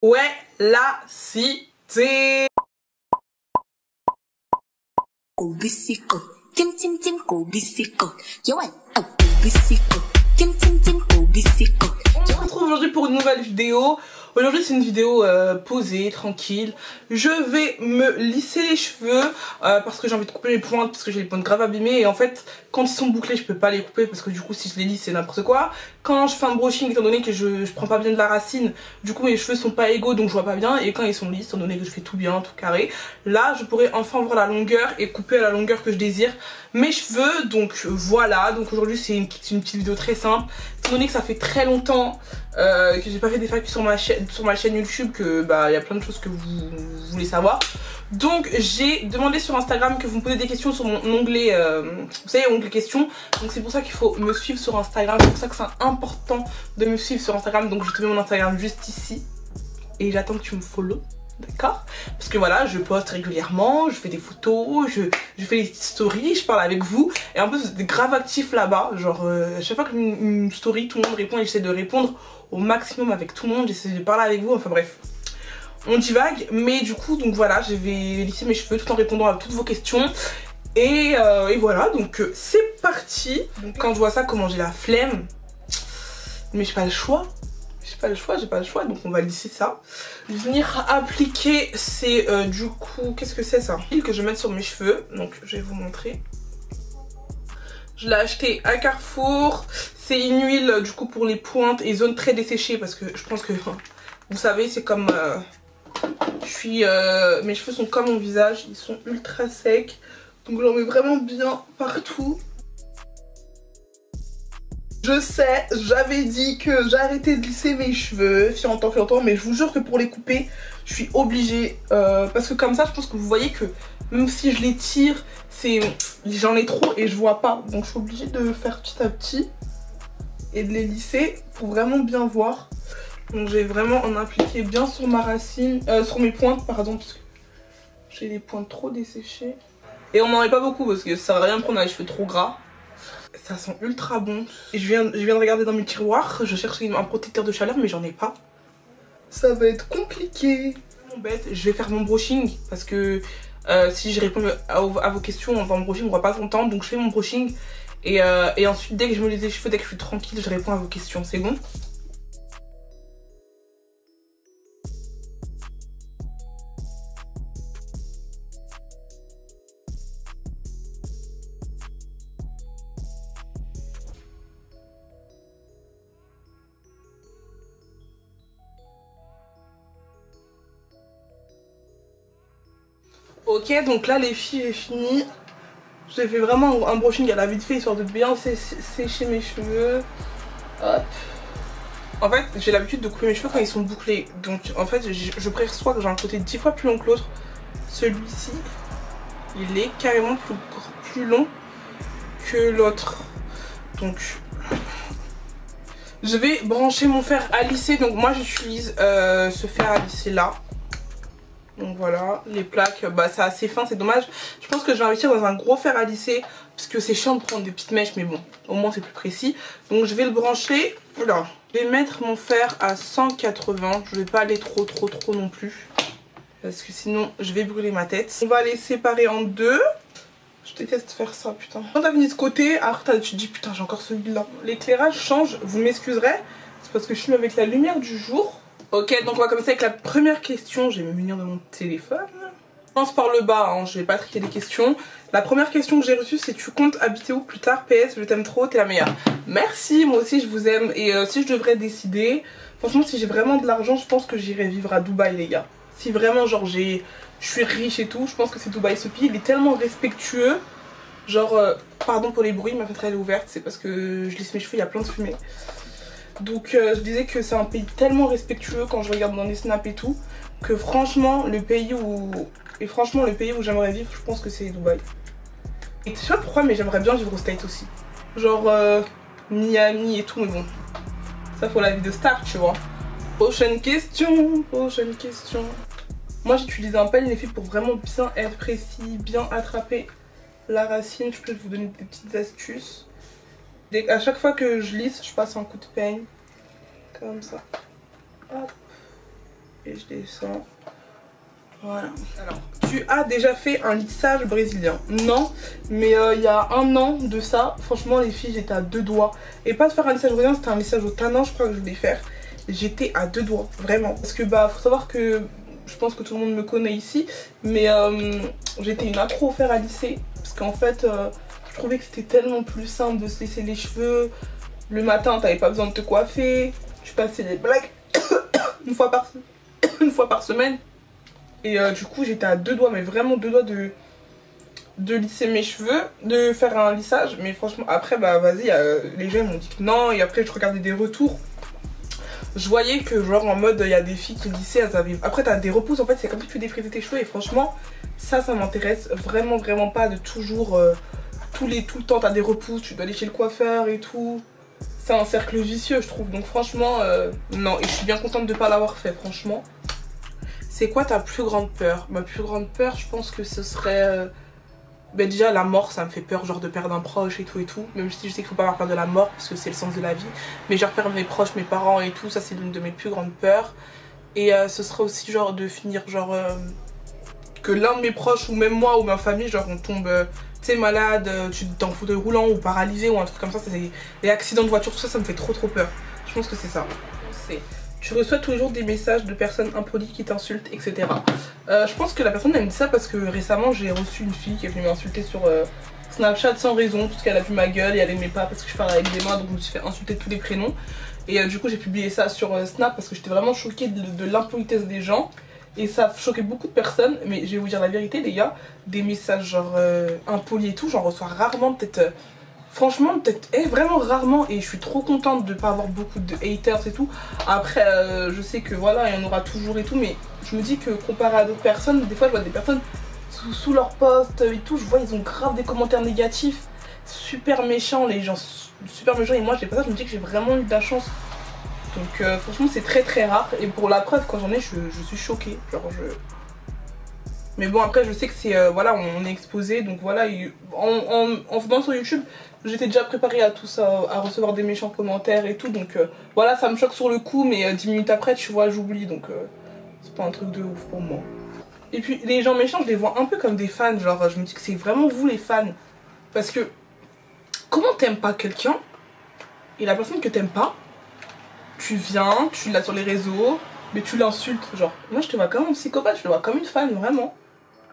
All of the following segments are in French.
Ouais, la cité. 고비시고 찜찜찜 고비시고 요한 고비시고 찜찜찜 고비시고. On se retrouve aujourd'hui pour une nouvelle vidéo. Aujourd'hui c'est une vidéo posée, tranquille. Je vais me lisser les cheveux parce que j'ai envie de couper les pointes parce que j'ai les pointes grave abîmées. Et en fait quand ils sont bouclés je peux pas les couper parce que du coup si je les lisse c'est n'importe quoi. Quand je fais un brushing, étant donné que je prends pas bien de la racine, du coup mes cheveux sont pas égaux donc je vois pas bien. Et quand ils sont lisses, étant donné que je fais tout bien, tout carré, là je pourrais enfin voir la longueur et couper à la longueur que je désire mes cheveux. Donc voilà, donc aujourd'hui c'est une petite vidéo très simple. Étant donné que ça fait très longtemps que j'ai pas fait des FAQ sur ma chaîne YouTube, que bah il y a plein de choses que vous voulez savoir. Donc j'ai demandé sur Instagram que vous me posez des questions sur mon onglet, vous savez, onglet questions. Donc c'est pour ça qu'il faut me suivre sur Instagram, c'est pour ça que c'est important de me suivre sur Instagram. Donc je te mets mon Instagram juste ici et j'attends que tu me follow. D'accord? Parce que voilà, je poste régulièrement, je fais des photos, je fais des stories, je parle avec vous. Et en plus, vous êtes grave actifs là-bas. Genre, à chaque fois qu'une story, tout le monde répond et j'essaie de répondre au maximum avec tout le monde. J'essaie de parler avec vous, enfin bref. On divague, mais du coup, donc voilà, je vais lisser mes cheveux tout en répondant à toutes vos questions. Et voilà, donc c'est parti. Donc quand je vois ça, comment j'ai la flemme. Mais j'ai pas le choix. J'ai pas le choix, donc on va lisser ça. Venir appliquer, c'est du coup, qu'est-ce que c'est ça? L'huile que je vais mettre sur mes cheveux, donc je vais vous montrer. Je l'ai acheté à Carrefour. C'est une huile du coup pour les pointes et zones très desséchées parce que je pense que vous savez, c'est comme mes cheveux sont comme mon visage, ils sont ultra secs. Donc j'en mets vraiment bien partout. Je sais, j'avais dit que j'arrêtais de lisser mes cheveux, fait longtemps, mais je vous jure que pour les couper, je suis obligée. Parce que comme ça, je pense que vous voyez que même si je les tire, j'en ai trop et je vois pas. Donc je suis obligée de faire petit à petit et de les lisser pour vraiment bien voir. Donc je vais vraiment en appliquer bien sur ma racine, sur mes pointes pardon, parce que j'ai les pointes trop desséchées. Et on n'en met pas beaucoup parce que ça sert à rien de prendre les cheveux trop gras. Ça sent ultra bon. Et je viens de regarder dans mes tiroirs. Je cherche un protecteur de chaleur mais j'en ai pas. Ça va être compliqué. Bête, je vais faire mon brushing parce que si je réponds à vos questions dans mon brushing on va pas s'entendre. Donc je fais mon brushing et ensuite dès que je me lisse les cheveux, dès que je suis tranquille, je réponds à vos questions. C'est bon? Ok, donc là les filles, j'ai fini. J'ai fait vraiment un brushing à la vite fait histoire de bien sécher mes cheveux. Hop. En fait, j'ai l'habitude de couper mes cheveux quand ils sont bouclés. Donc en fait, je perçois que j'ai un côté 10 fois plus long que l'autre. Celui-ci, il est carrément plus long que l'autre. Donc je vais brancher mon fer à lisser. Donc moi j'utilise ce fer à lisser là. Donc voilà, les plaques, bah c'est assez fin, c'est dommage. Je pense que je vais investir dans un gros fer à lisser parce que c'est chiant de prendre des petites mèches, mais bon, au moins c'est plus précis. Donc je vais le brancher. Oula. Je vais mettre mon fer à 180. Je vais pas aller trop non plus parce que sinon je vais brûler ma tête. On va les séparer en deux. Je déteste faire ça, putain. Quand t'as fini de ce côté, après tu te dis putain j'ai encore celui-là. L'éclairage change, vous m'excuserez. C'est parce que je suis avec la lumière du jour. Ok, donc on va commencer avec la première question. Je vais me munir de mon téléphone. Je commence par le bas, hein. Je vais pas trier les questions. La première question que j'ai reçue, c'est: tu comptes habiter où plus tard? PS, je t'aime trop, t'es la meilleure. Merci, moi aussi je vous aime. Et si je devrais décider, franchement si j'ai vraiment de l'argent, je pense que j'irai vivre à Dubaï les gars. Si vraiment genre je suis riche et tout, je pense que c'est Dubaï. Ce pays il est tellement respectueux. Genre, pardon pour les bruits, ma fenêtre elle est ouverte, c'est parce que je lisse mes cheveux, il y a plein de fumée. Donc je disais que c'est un pays tellement respectueux quand je regarde dans les snaps et tout, que franchement le pays où j'aimerais vivre, je pense que c'est Dubaï. Et je sais pas pourquoi, mais j'aimerais bien vivre au States aussi. Genre Miami et tout, mais bon, ça faut la vie de star, tu vois. Prochaine question. Moi j'utilise un peigne les filles pour vraiment bien être précis, bien attraper la racine. Je peux vous donner des petites astuces. À chaque fois que je lisse, je passe un coup de peigne. Comme ça. Hop. et je descends. Voilà. Alors, tu as déjà fait un lissage brésilien? Non, mais il y a un an de ça, franchement les filles, j'étais à 2 doigts. Et pas de faire un lissage brésilien, c'était un lissage au tanin, je crois que je voulais faire. J'étais à 2 doigts, vraiment. Parce que bah, faut savoir que je pense que tout le monde me connaît ici, mais j'étais une accro au fer à lisser. Parce qu'en fait, je trouvais que c'était tellement plus simple de se lisser les cheveux. Le matin, t'avais pas besoin de te coiffer. Tu passais les blagues une fois par semaine. Et du coup j'étais à 2 doigts, mais vraiment 2 doigts de lisser mes cheveux, de faire un lissage. Mais franchement après bah vas-y, les gens m'ont dit que non. Et après je regardais des retours, je voyais que genre en mode il y a des filles qui lissaient, elles avaient... Après t'as des repousses, en fait c'est comme si tu défrisais tes cheveux. Et franchement ça m'intéresse vraiment pas de toujours tout le temps t'as des repousses, tu dois aller chez le coiffeur et tout. C'est un cercle vicieux je trouve. Donc franchement non, et je suis bien contente de pas l'avoir fait franchement. C'est quoi ta plus grande peur? Ma plus grande peur, je pense que ce serait... Ben déjà la mort, ça me fait peur, genre de perdre un proche et tout. Même si je sais qu'il faut pas avoir peur de la mort parce que c'est le sens de la vie. Mais genre perdre mes proches, mes parents et tout, ça c'est l'une de mes plus grandes peurs. Et ce serait aussi genre de finir genre... que l'un de mes proches ou même moi ou ma famille, genre on tombe... tu sais, malade, tu t'es en fauteuil roulant ou paralysé ou un truc comme ça. C'est les accidents de voiture, tout ça, ça me fait trop peur. Je pense que c'est ça. Tu reçois toujours des messages de personnes impolies qui t'insultent, etc. Je pense que la personne elle me dit ça parce que récemment j'ai reçu une fille qui est venue m'insulter sur Snapchat sans raison, parce qu'elle a vu ma gueule et elle aimait pas parce que je parle avec des mains, donc je me suis fait insulter tous les prénoms. Et du coup j'ai publié ça sur Snap parce que j'étais vraiment choquée de l'impolitesse des gens. Et ça a choqué beaucoup de personnes, mais je vais vous dire la vérité les gars, des messages genre impolis et tout, j'en reçois rarement, peut-être... Franchement, peut-être vraiment rarement, et je suis trop contente de pas avoir beaucoup de haters et tout. Après, je sais que voilà, il y en aura toujours et tout, mais je me dis que comparé à d'autres personnes, des fois je vois des personnes sous leur post et tout, je vois ils ont grave des commentaires négatifs, super méchants, les gens super méchants, et moi j'ai pas ça, je me dis que j'ai vraiment eu de la chance. Donc franchement c'est très rare, et pour la preuve quand j'en ai, je suis choquée, genre Mais bon après je sais que c'est, voilà, on est exposé, donc voilà, en venant sur YouTube, j'étais déjà préparée à tout ça, à recevoir des méchants commentaires et tout, donc voilà, ça me choque sur le coup, mais 10 minutes après, tu vois, j'oublie, donc c'est pas un truc de ouf pour moi. Et puis les gens méchants, je les vois un peu comme des fans, genre je me dis que c'est vraiment vous les fans, parce que comment t'aimes pas quelqu'un, et la personne que t'aimes pas, tu viens, tu l'as sur les réseaux, mais tu l'insultes, genre, moi je te vois comme un psychopathe, je te vois comme une fan, vraiment.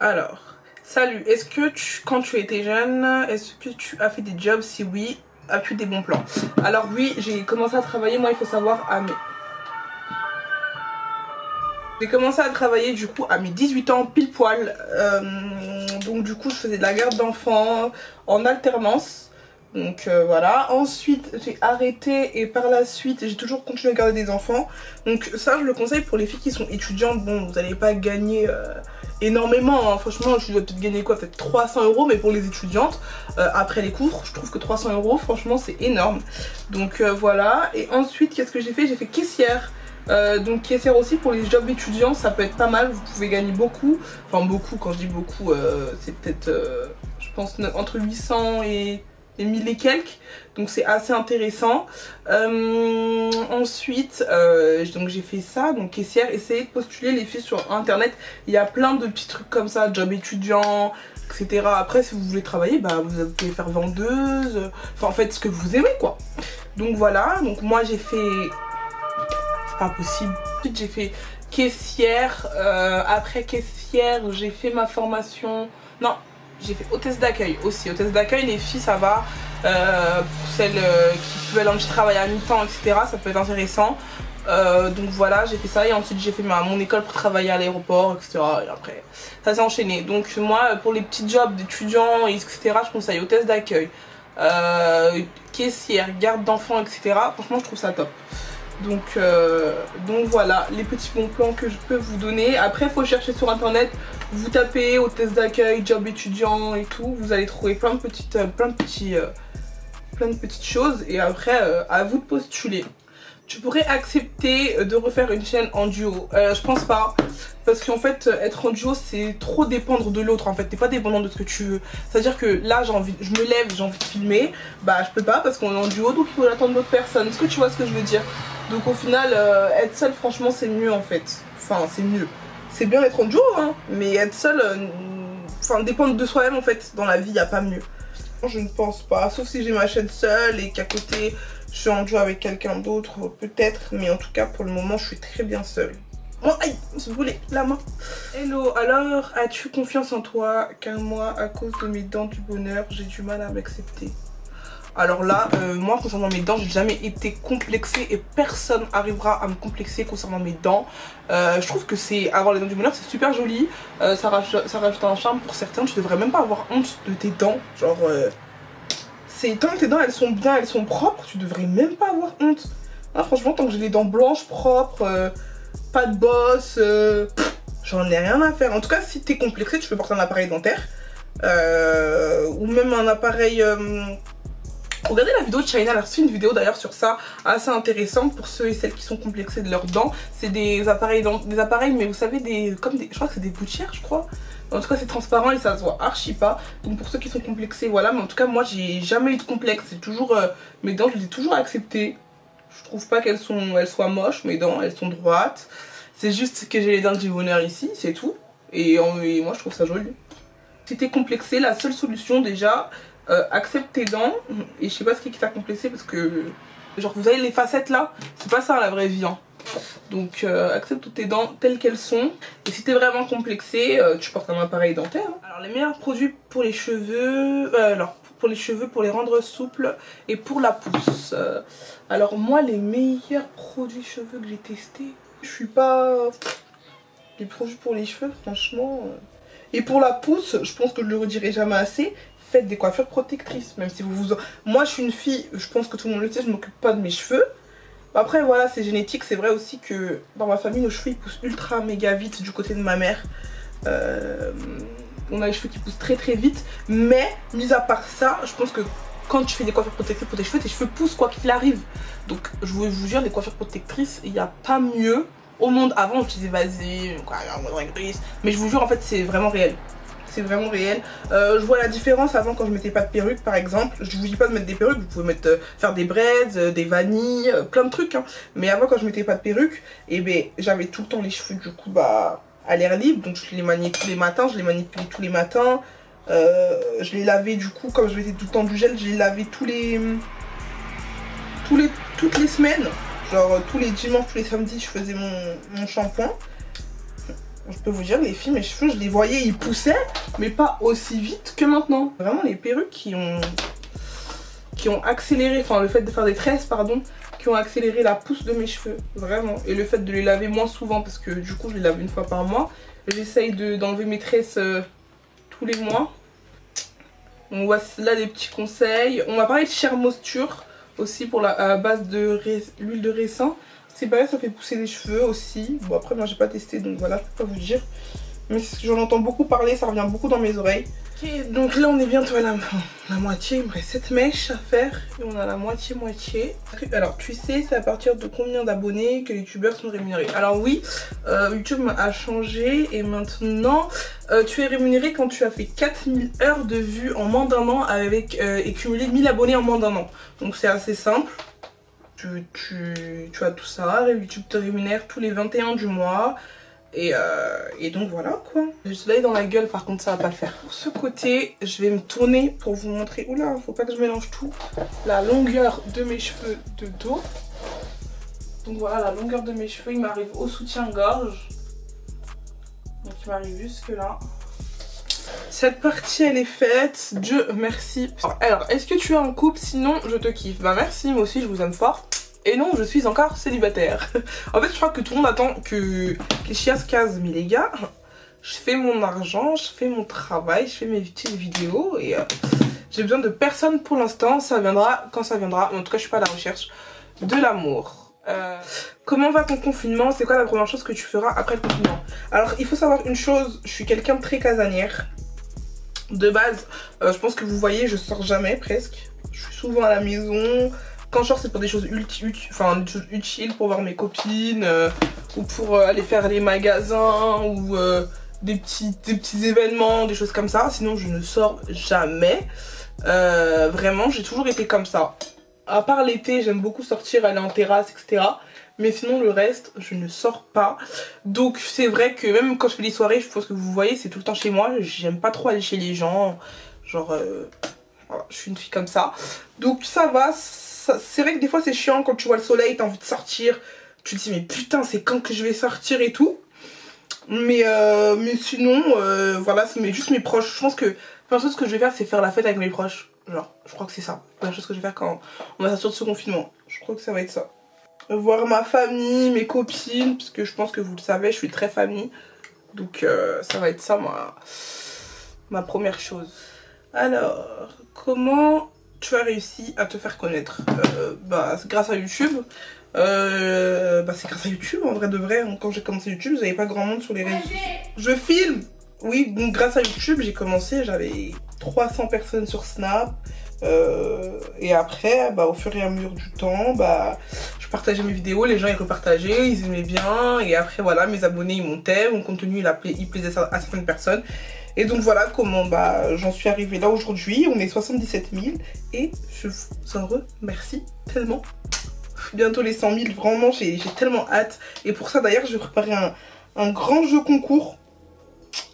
Alors... Salut, est-ce que quand tu étais jeune, est-ce que tu as fait des jobs? Si oui, as-tu des bons plans? Alors oui, j'ai commencé à travailler, moi il faut savoir, J'ai commencé à travailler du coup à mes 18 ans, pile poil. Donc du coup je faisais de la garde d'enfants en alternance. Donc voilà, ensuite j'ai arrêté et par la suite j'ai toujours continué à garder des enfants. Donc ça je le conseille pour les filles qui sont étudiantes. Bon, vous n'allez pas gagner énormément, hein. Franchement je dois peut-être gagner quoi, peut-être 300 €, mais pour les étudiantes après les cours je trouve que 300 € franchement c'est énorme. Donc voilà, et ensuite qu'est-ce que j'ai fait? J'ai fait caissière. Donc caissière aussi pour les jobs étudiants, ça peut être pas mal, vous pouvez gagner beaucoup. Enfin beaucoup, quand je dis beaucoup c'est peut-être je pense entre 800 et 1000 et quelques, donc c'est assez intéressant. Ensuite donc j'ai fait ça, donc caissière. Essayez de postuler les filles sur internet, il y a plein de petits trucs comme ça, job étudiant, etc. Après si vous voulez travailler, bah vous pouvez faire vendeuse, enfin en fait ce que vous aimez quoi. Donc voilà, donc moi j'ai fait, c'est pas possible, ensuite j'ai fait caissière, après caissière j'ai fait ma formation, non, j'ai fait hôtesse d'accueil aussi. Hôtesse d'accueil, les filles ça va, pour celles qui veulent un petit travail à mi-temps, etc. ça peut être intéressant. Donc voilà, j'ai fait ça et ensuite j'ai fait mon école pour travailler à l'aéroport, etc. Et après ça s'est enchaîné. Donc moi pour les petits jobs d'étudiants, etc. je conseille hôtesse d'accueil, caissière, garde d'enfants, etc. Franchement je trouve ça top. Donc voilà les petits bons plans que je peux vous donner. Après il faut chercher sur internet, vous tapez hôtesse d'accueil, job étudiant et tout, vous allez trouver plein de petites choses. Et après à vous de postuler. Tu pourrais accepter de refaire une chaîne en duo? Je pense pas, parce qu'en fait être en duo c'est trop dépendre de l'autre. En fait t'es pas dépendant de ce que tu veux, c'est à dire que là je me lève, j'ai envie de filmer, bah je peux pas parce qu'on est en duo, donc il faut attendre d'autres personnes. Est-ce que tu vois ce que je veux dire? Donc au final, être seule, franchement, c'est mieux en fait. Enfin, c'est mieux. C'est bien d'être en duo, hein, mais être seule, enfin, dépendre de soi-même en fait. Dans la vie, il n'y a pas mieux. Je ne pense pas, sauf si j'ai ma chaîne seule et qu'à côté, je suis en duo avec quelqu'un d'autre, peut-être. Mais en tout cas, pour le moment, je suis très bien seule. Oh, aïe, je me suis brûlée la main. Hello, alors, as-tu confiance en toi? Car moi, à cause de mes dents du bonheur, j'ai du mal à m'accepter. Alors là, moi concernant mes dents, j'ai jamais été complexée et personne arrivera à me complexer concernant mes dents. Je trouve que c'est avoir les dents du bonheur, c'est super joli. Ça rajoute un charme pour certains. Tu devrais même pas avoir honte de tes dents. Genre, tant que tes dents elles sont bien, elles sont propres, tu devrais même pas avoir honte. Ah, franchement, tant que j'ai les dents blanches, propres, pas de bosse, j'en ai rien à faire. En tout cas, si t'es complexé, tu peux porter un appareil dentaire ou même un appareil. Regardez la vidéo de China, elle a reçu une vidéo d'ailleurs sur ça, assez intéressante pour ceux et celles qui sont complexés de leurs dents. C'est des appareils, mais vous savez, je crois que c'est des gouttières, je crois. En tout cas, c'est transparent et ça se voit archi pas. Donc pour ceux qui sont complexés, voilà. Mais en tout cas, moi, j'ai jamais eu de complexe. C'est toujours, mes dents, je les ai toujours acceptées. Je trouve pas qu'elles soient moches, mes dents, elles sont droites. C'est juste que j'ai les dents du bonheur ici, c'est tout. Et moi, je trouve ça joli. Si t'es complexé, la seule solution déjà... accepte tes dents, et je sais pas ce qui t'a complexé parce que genre vous avez les facettes là, c'est pas ça la vraie vie hein. Donc accepte toutes tes dents telles qu'elles sont, et si t'es vraiment complexé, tu portes un appareil dentaire. Alors les meilleurs produits pour les cheveux, pour les rendre souples et pour la pousse. Alors moi les meilleurs produits cheveux que j'ai testés, je suis pas... Les produits pour les cheveux franchement... Et pour la pousse, je pense que je le redirai jamais assez. Faites des coiffures protectrices, même si moi je suis une fille, je pense que tout le monde le sait, je m'occupe pas de mes cheveux. Après voilà, c'est génétique, c'est vrai aussi que dans ma famille nos cheveux ils poussent ultra méga vite du côté de ma mère. On a les cheveux qui poussent très très vite, mais mis à part ça, je pense que quand tu fais des coiffures protectrices pour tes cheveux poussent quoi qu'il arrive. Donc je vous jure, les coiffures protectrices, il n'y a pas mieux au monde. Avant je disais vas-y, mais je vous jure en fait c'est vraiment réel. C'est vraiment réel. Je vois la différence avant quand je mettais pas de perruque par exemple. Je vous dis pas de mettre des perruques, vous pouvez faire des braids, des vanilles, plein de trucs hein. Mais avant quand je mettais pas de perruque, et ben j'avais tout le temps les cheveux du coup à l'air libre. Donc je les maniais tous les matins, je les manipulais tous les matins. Je les lavais du coup, comme je mettais tout le temps du gel, je les lavais toutes les semaines. Genre tous les dimanches, tous les samedis je faisais mon shampoing. Je peux vous dire, les filles, mes cheveux, je les voyais, ils poussaient, mais pas aussi vite que maintenant. Vraiment, les perruques qui ont accéléré, enfin le fait de faire des tresses, pardon, qui ont accéléré la pousse de mes cheveux, vraiment. Et le fait de les laver moins souvent, parce que du coup, je les lave une fois par mois. J'essaye d'enlever mes tresses tous les mois. Donc voici là des petits conseils. On m'a parlé de Sheer Moisture aussi pour la base de l'huile de ricin. C'est pareil, ça fait pousser les cheveux aussi. Bon après moi j'ai pas testé donc voilà, je peux pas vous dire. Mais j'en entends beaucoup parler, ça revient beaucoup dans mes oreilles. Ok, donc là on est bientôt à la moitié, il me reste 7 mèches à faire. Et on a la moitié. Alors tu sais, c'est à partir de combien d'abonnés que les youtubeurs sont rémunérés? Alors oui, YouTube a changé et maintenant tu es rémunéré quand tu as fait 4000 heures de vues en moins d'un an avec, et cumulé 1000 abonnés en moins d'un an. Donc c'est assez simple. Tu as tout ça, YouTube te rémunère tous les 21 du mois et donc voilà quoi. J'ai le soleil dans la gueule par contre ça va pas le faire. Pour ce côté je vais me tourner pour vous montrer, oula faut pas que je mélange tout, la longueur de mes cheveux de dos. Donc voilà la longueur de mes cheveux, il m'arrive au soutien-gorge. Donc il m'arrive jusque là. Cette partie elle est faite, Dieu merci. Alors est-ce que tu as un couple? Sinon je te kiffe. Bah merci, moi aussi je vous aime fort. Et non, je suis encore célibataire. En fait je crois que tout le monde attend que les chiens se casent. Mais les gars, je fais mon argent, je fais mon travail, je fais mes petites vidéos. Et j'ai besoin de personne pour l'instant. Ça viendra quand ça viendra. En tout cas je suis pas à la recherche de l'amour. Comment va ton confinement? C'est quoi la première chose que tu feras après le confinement? Alors il faut savoir une chose, je suis quelqu'un de très casanière. De base, je pense que vous voyez, je sors jamais presque. Je suis souvent à la maison. Quand je sors, c'est pour des choses utiles, pour voir mes copines, ou pour aller faire les magasins, ou des petits événements, des choses comme ça. Sinon, je ne sors jamais. Vraiment, j'ai toujours été comme ça. À part l'été, j'aime beaucoup sortir, aller en terrasse, etc. Mais sinon le reste je ne sors pas. Donc c'est vrai que même quand je fais des soirées, je pense que vous voyez, c'est tout le temps chez moi. J'aime pas trop aller chez les gens. Genre voilà, je suis une fille comme ça. Donc ça va, c'est vrai que des fois c'est chiant quand tu vois le soleil, t'as envie de sortir. Tu te dis mais putain c'est quand que je vais sortir et tout. Mais sinon voilà, c'est juste mes proches. Je pense que la première chose que je vais faire c'est faire la fête avec mes proches. Genre je crois que c'est ça. La première chose que je vais faire quand on va sortir de ce confinement. Je crois que ça va être ça. Voir ma famille, mes copines, parce que je pense que vous le savez, je suis très famille. Donc ça va être ça ma première chose. Alors, comment tu as réussi à te faire connaître? Bah c'est grâce à YouTube. C'est grâce à YouTube en vrai de vrai. Quand j'ai commencé YouTube, j'avais pas grand monde sur les réseaux sociaux. Je filme. Oui, donc grâce à YouTube j'ai commencé, j'avais 300 personnes sur Snap. Et après, au fur et à mesure du temps, je partageais mes vidéos, les gens ils repartageaient, ils aimaient bien. Et après voilà, mes abonnés ils montaient, mon contenu il plaisait à certaines personnes. Et donc voilà comment j'en suis arrivée là aujourd'hui. On est 77 000 et je vous en remercie tellement. Bientôt les 100 000, vraiment j'ai tellement hâte. Et pour ça d'ailleurs je vais préparer un grand jeu concours.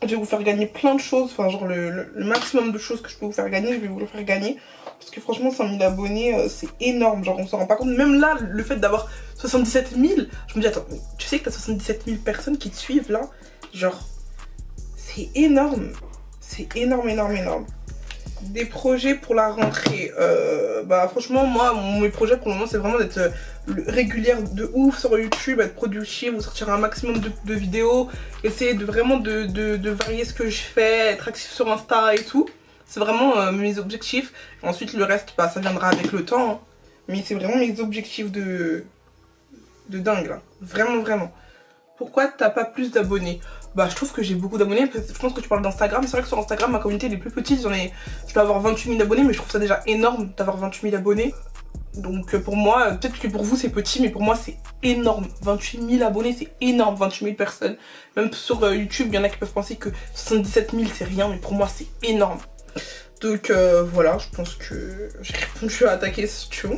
Je vais vous faire gagner plein de choses, enfin genre le maximum de choses que je peux vous faire gagner, je vais vous le faire gagner. Parce que franchement 100 000 abonnés c'est énorme, genre on s'en rend pas compte. Même là le fait d'avoir 77 000, je me dis attends, tu sais que t'as 77 000 personnes qui te suivent là. Genre c'est énorme, c'est énorme, énorme, énorme. Des projets pour la rentrée, franchement moi mes projets pour le moment c'est vraiment d'être régulière de ouf sur YouTube, être productive, vous sortir un maximum de vidéos, essayer de vraiment de varier ce que je fais, être actif sur Insta et tout. C'est vraiment mes objectifs. Ensuite le reste ça viendra avec le temps, hein. Mais c'est vraiment mes objectifs de dingue là, vraiment vraiment. Pourquoi t'as pas plus d'abonnés? Je trouve que j'ai beaucoup d'abonnés. Je pense que tu parles d'Instagram. C'est vrai que sur Instagram, ma communauté elle est plus petite. Je dois avoir 28 000 abonnés, mais je trouve ça déjà énorme d'avoir 28 000 abonnés. Donc pour moi, peut-être que pour vous c'est petit, mais pour moi c'est énorme. 28 000 abonnés, c'est énorme. 28 000 personnes. Même sur YouTube, il y en a qui peuvent penser que 77 000 c'est rien, mais pour moi c'est énorme. Donc voilà, je pense que j'ai répondu à ta question.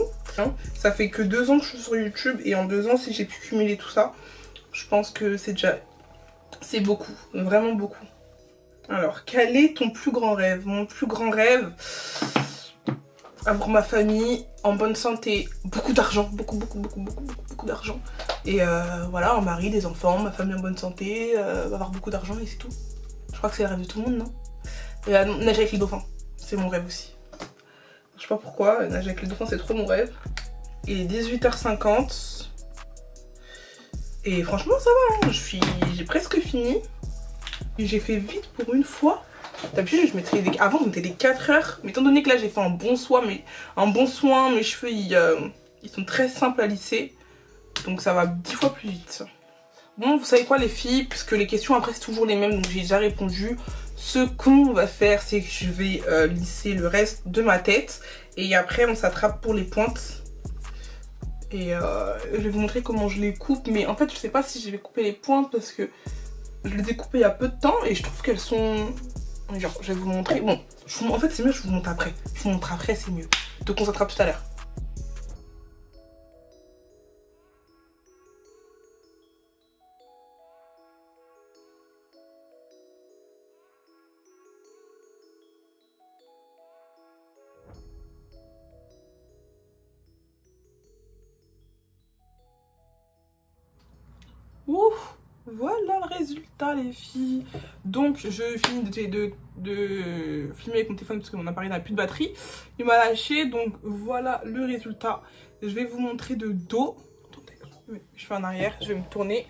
Ça fait que 2 ans que je suis sur YouTube, et en 2 ans, si j'ai pu cumuler tout ça, je pense que c'est beaucoup, vraiment beaucoup. Alors, quel est ton plus grand rêve? Mon plus grand rêve, avoir ma famille en bonne santé, beaucoup d'argent, beaucoup d'argent. Et voilà, un mari, des enfants, ma famille en bonne santé, avoir beaucoup d'argent et c'est tout. Je crois que c'est le rêve de tout le monde, non? Et nager avec les dauphins, c'est mon rêve aussi. Je sais pas pourquoi, nager avec les dauphins c'est trop mon rêve. Il est 18h50. Et franchement ça va, hein. J'ai presque fini. J'ai fait vite pour une fois. D'habitude je mettrais avant je mettais des 4 heures. Mais étant donné que là j'ai fait un bon soin, mes cheveux ils sont très simples à lisser. Donc ça va 10 fois plus vite. Bon, vous savez quoi les filles, puisque les questions après c'est toujours les mêmes, donc j'ai déjà répondu. Ce qu'on va faire, c'est que je vais lisser le reste de ma tête. Et après on s'attrape pour les pointes. Et je vais vous montrer comment je les coupe. Mais en fait je sais pas si je vais couper les pointes parce que je les ai coupées il y a peu de temps. Et je trouve qu'elles sont... Genre je vais vous montrer. Bon, en fait c'est mieux, je vous montre après. Je vous montre après, c'est mieux. Donc on s'attrape tout à l'heure. Ouf, voilà le résultat les filles. Donc je finis de filmer avec mon téléphone parce que mon appareil n'a plus de batterie. Il m'a lâché, donc voilà le résultat. Je vais vous montrer de dos. Attendez, je fais en arrière, je vais me tourner.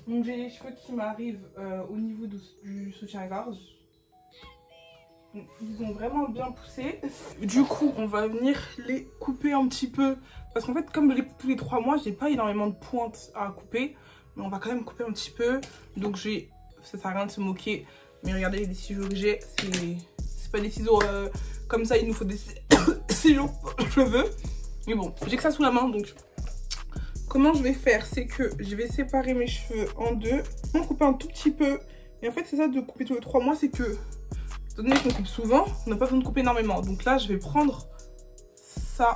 Donc j'ai les cheveux qui m'arrivent au niveau du soutien-gorge. Ils ont vraiment bien poussé. Du coup on va venir les couper un petit peu. Parce qu'en fait comme tous les 3 mois j'ai pas énormément de pointes à couper. Mais on va quand même couper un petit peu. Donc ça sert à rien de se moquer. Mais regardez les ciseaux que j'ai. C'est pas des ciseaux comme ça. Il nous faut des ciseaux cheveux. Mais bon, j'ai que ça sous la main. Donc comment je vais faire, c'est que je vais séparer mes cheveux en deux. On va couper un tout petit peu. Et en fait c'est ça de couper tous les 3 mois. C'est que, étant donné qu'on coupe souvent, on n'a pas besoin de couper énormément. Donc là je vais prendre ça.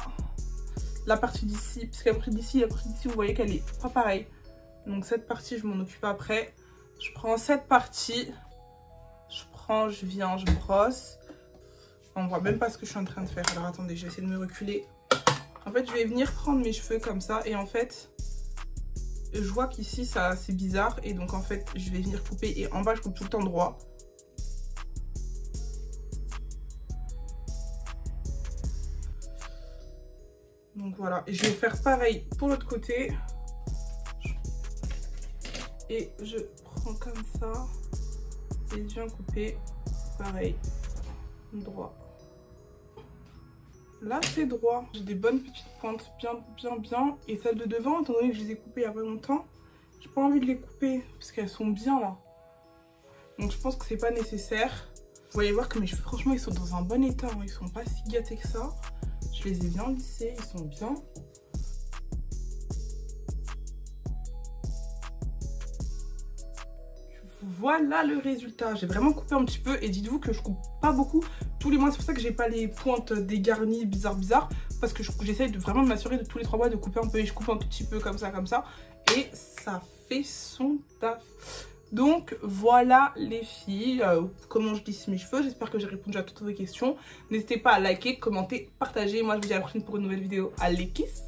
la partie d'ici, parce que la partie d'ici, vous voyez qu'elle est pas pareille. Donc cette partie, je m'en occupe après. Je prends cette partie, je viens, je brosse. On voit même pas ce que je suis en train de faire. Alors attendez, je vais essayer de me reculer. En fait, je vais venir prendre mes cheveux comme ça. Et en fait, je vois qu'ici, ça c'est bizarre. Et donc en fait, je vais venir couper. Et en bas, je coupe tout le temps droit. Donc voilà. Et je vais faire pareil pour l'autre côté. Et je prends comme ça. Et je viens couper. Pareil. Droit. Là c'est droit, j'ai des bonnes petites pointes bien et celles de devant, étant donné que je les ai coupées il y a pas longtemps, j'ai pas envie de les couper parce qu'elles sont bien là, donc je pense que c'est pas nécessaire. Vous allez voir que mes cheveux franchement ils sont dans un bon état, hein. Ils sont pas si gâtés que ça, je les ai bien lissés, ils sont bien. Voilà le résultat, j'ai vraiment coupé un petit peu et dites-vous que je coupe pas beaucoup tous les mois, c'est pour ça que j'ai pas les pointes dégarnies bizarres parce que j'essaye de vraiment m'assurer de tous les 3 mois de couper un peu et je coupe un tout petit peu comme ça et ça fait son taf. Donc voilà les filles, comment je lisse mes cheveux, j'espère que j'ai répondu à toutes vos questions. N'hésitez pas à liker, commenter, partager, moi je vous dis à la prochaine pour une nouvelle vidéo. Allez, kiss!